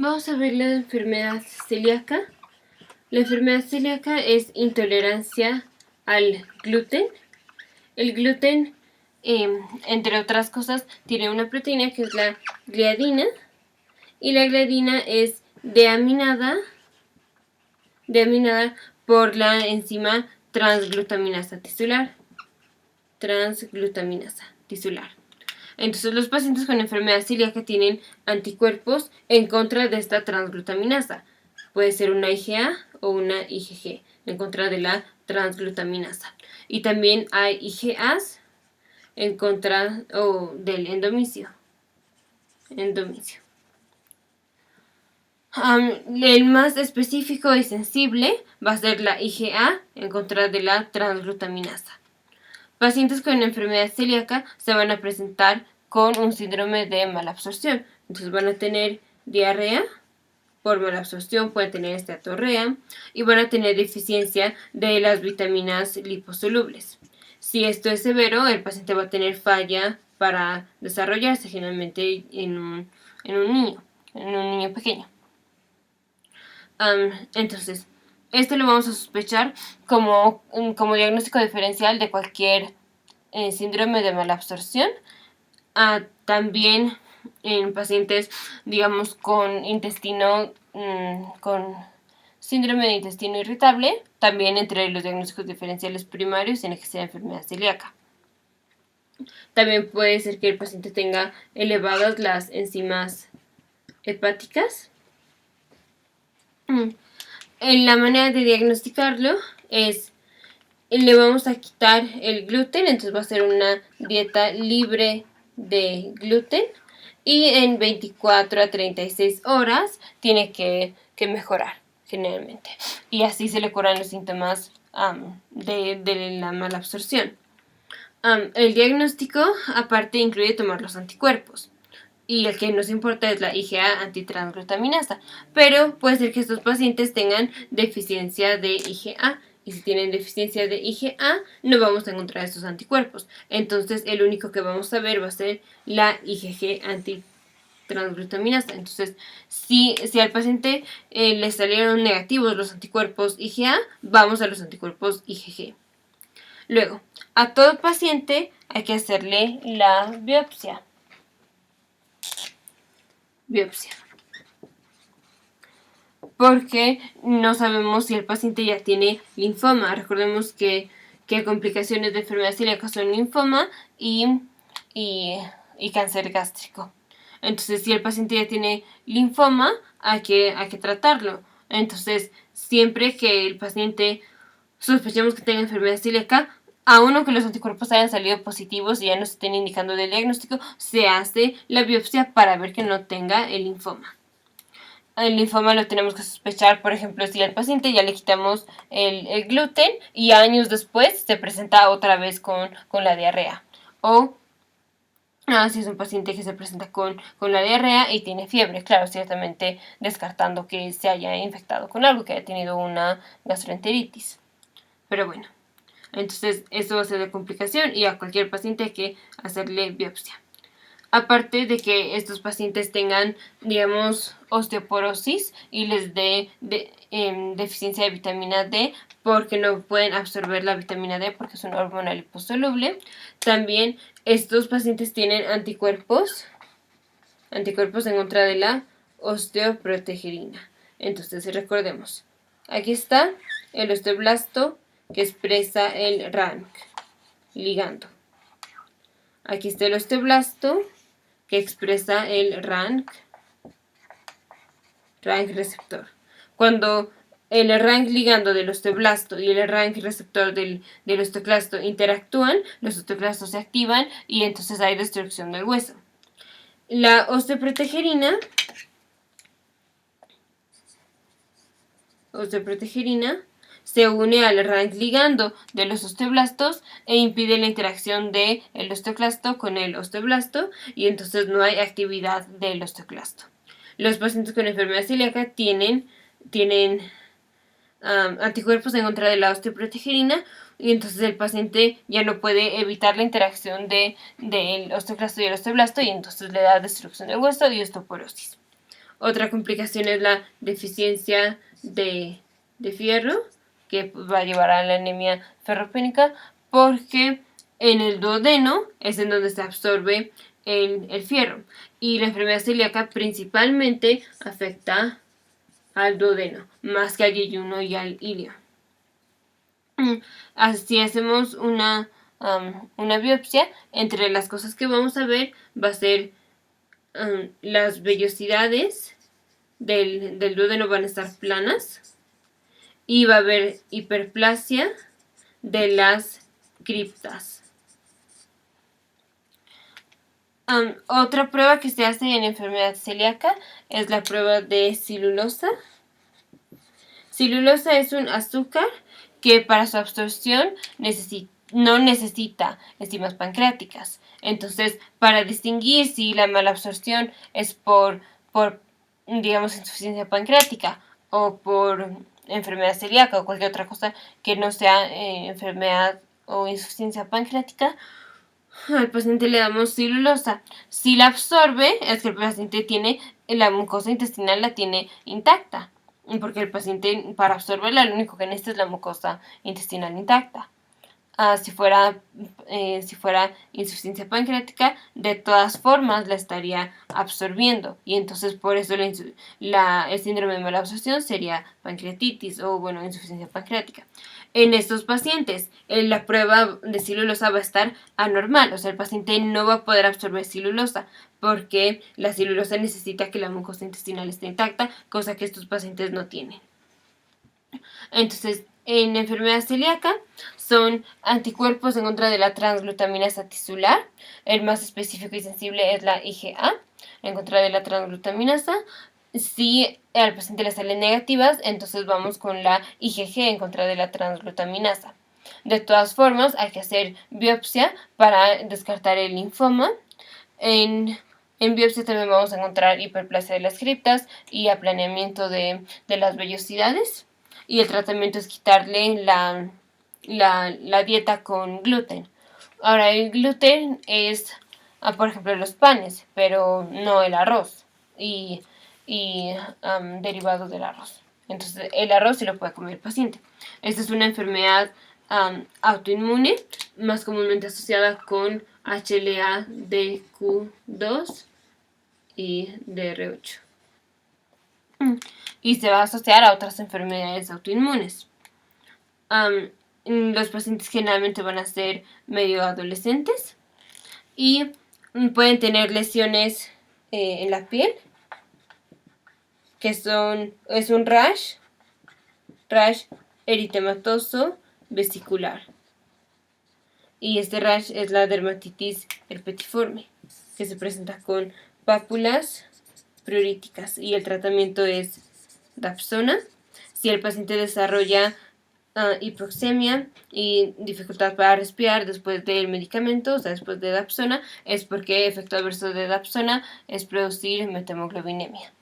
Vamos a ver la enfermedad celíaca. La enfermedad celíaca es intolerancia al gluten. El gluten, entre otras cosas, tiene una proteína que es la gliadina. Y la gliadina es deaminada por la enzima transglutaminasa tisular. Entonces los pacientes con enfermedad celíaca tienen anticuerpos en contra de esta transglutaminasa. Puede ser una IgA o una IgG en contra de la transglutaminasa. Y también hay IgAs en contra del endomicio. El más específico y sensible va a ser la IgA en contra de la transglutaminasa. Pacientes con enfermedad celíaca se van a presentar con un síndrome de malabsorción. Entonces van a tener diarrea por malabsorción, pueden tener esteatorrea y van a tener deficiencia de las vitaminas liposolubles. Si esto es severo, el paciente va a tener falla para desarrollarse, generalmente en un niño pequeño. Entonces, esto lo vamos a sospechar como diagnóstico diferencial de cualquier síndrome de malabsorción. También en pacientes, digamos, con síndrome de intestino irritable, también entre los diagnósticos diferenciales primarios tiene que ser enfermedad celíaca. También puede ser que el paciente tenga elevadas las enzimas hepáticas. La manera de diagnosticarlo es, le vamos a quitar el gluten, entonces va a ser una dieta libre de gluten y en 24 a 36 horas tiene que mejorar generalmente. Y así se le curan los síntomas de la mala absorción. El diagnóstico aparte incluye tomar los anticuerpos. Y el que nos importa es la IgA antitransglutaminasa. Pero puede ser que estos pacientes tengan deficiencia de IgA. Y si tienen deficiencia de IgA, no vamos a encontrar estos anticuerpos. Entonces, el único que vamos a ver va a ser la IgG antitransglutaminasa. Entonces, si al paciente le salieron negativos los anticuerpos IgA, vamos a los anticuerpos IgG. Luego, a todo paciente hay que hacerle la biopsia. Porque no sabemos si el paciente ya tiene linfoma. Recordemos que complicaciones de enfermedad celíaca son linfoma y cáncer gástrico. Entonces, si el paciente ya tiene linfoma, hay que tratarlo. Entonces, siempre que el paciente sospechemos que tenga enfermedad celíaca, aun aunque los anticuerpos hayan salido positivos y ya nos estén indicando del diagnóstico, se hace la biopsia para ver que no tenga el linfoma. El linfoma lo tenemos que sospechar, por ejemplo, si al paciente ya le quitamos el gluten y años después se presenta otra vez con la diarrea. O si es un paciente que se presenta con la diarrea y tiene fiebre, claro, ciertamente descartando que se haya infectado con algo, que haya tenido una gastroenteritis. Pero bueno, entonces eso va a ser de complicación y a cualquier paciente hay que hacerle biopsia. Aparte de que estos pacientes tengan, digamos, osteoporosis y les dé deficiencia de vitamina D porque no pueden absorber la vitamina D porque es una hormona liposoluble. También estos pacientes tienen anticuerpos en contra de la osteoprotegerina. Entonces, recordemos, aquí está el osteoblasto que expresa el RANK ligando. Aquí está el osteoblasto que expresa el RANK receptor. Cuando el RANK ligando del osteoblasto y el RANK receptor del osteoclasto interactúan, los osteoclastos se activan y entonces hay destrucción del hueso. La osteoprotegerina se une al RANK ligando de los osteoblastos e impide la interacción del osteoclasto con el osteoblasto y entonces no hay actividad del osteoclasto. Los pacientes con enfermedad celíaca tienen anticuerpos en contra de la osteoprotegerina y entonces el paciente ya no puede evitar la interacción del osteoclasto y el osteoblasto y entonces le da destrucción del hueso y osteoporosis. Otra complicación es la deficiencia de fierro, que va a llevar a la anemia ferropénica, porque en el duodeno es en donde se absorbe el fierro. Y la enfermedad celíaca principalmente afecta al duodeno, más que al yeyuno y al ilio. Así hacemos una biopsia, entre las cosas que vamos a ver va a ser las vellosidades del duodeno van a estar planas y va a haber hiperplasia de las criptas. Otra prueba que se hace en enfermedad celíaca es la prueba de celulosa. Celulosa es un azúcar que para su absorción no necesita enzimas pancreáticas. Entonces, para distinguir si la mala absorción es por digamos, insuficiencia pancreática o por enfermedad celíaca o cualquier otra cosa que no sea enfermedad o insuficiencia pancreática, al paciente le damos celulosa. Si la absorbe, es que el paciente tiene la mucosa intestinal la tiene intacta, porque el paciente para absorberla lo único que necesita es la mucosa intestinal intacta. Si fuera insuficiencia pancreática, de todas formas la estaría absorbiendo, y entonces por eso el síndrome de mala absorción sería pancreatitis o insuficiencia pancreática. En estos pacientes la prueba de celulosa va a estar anormal, o sea, el paciente no va a poder absorber celulosa porque la celulosa necesita que la mucosa intestinal esté intacta, cosa que estos pacientes no tienen. Entonces, en enfermedad celíaca son anticuerpos en contra de la transglutaminasa tisular. El más específico y sensible es la IgA en contra de la transglutaminasa. Si al paciente le salen negativas, entonces vamos con la IgG en contra de la transglutaminasa. De todas formas, hay que hacer biopsia para descartar el linfoma. En biopsia también vamos a encontrar hiperplasia de las criptas y aplaneamiento de las vellosidades. Y el tratamiento es quitarle la dieta con gluten. Ahora, el gluten es, por ejemplo, los panes, pero no el arroz y derivados del arroz. Entonces, el arroz sí lo puede comer el paciente. Esta es una enfermedad autoinmune, más comúnmente asociada con HLA-DQ2 y DR8. Y se va a asociar a otras enfermedades autoinmunes. Los pacientes generalmente van a ser medio adolescentes y pueden tener lesiones en la piel, que es un rash eritematoso vesicular. Y este rash es la dermatitis herpetiforme, que se presenta con pápulas pruriticas, y el tratamiento es Dapsona. Si el paciente desarrolla hipoxemia y dificultad para respirar después del medicamento, o sea, después de Dapsona, es porque el efecto adverso de Dapsona es producir metemoglobinemia.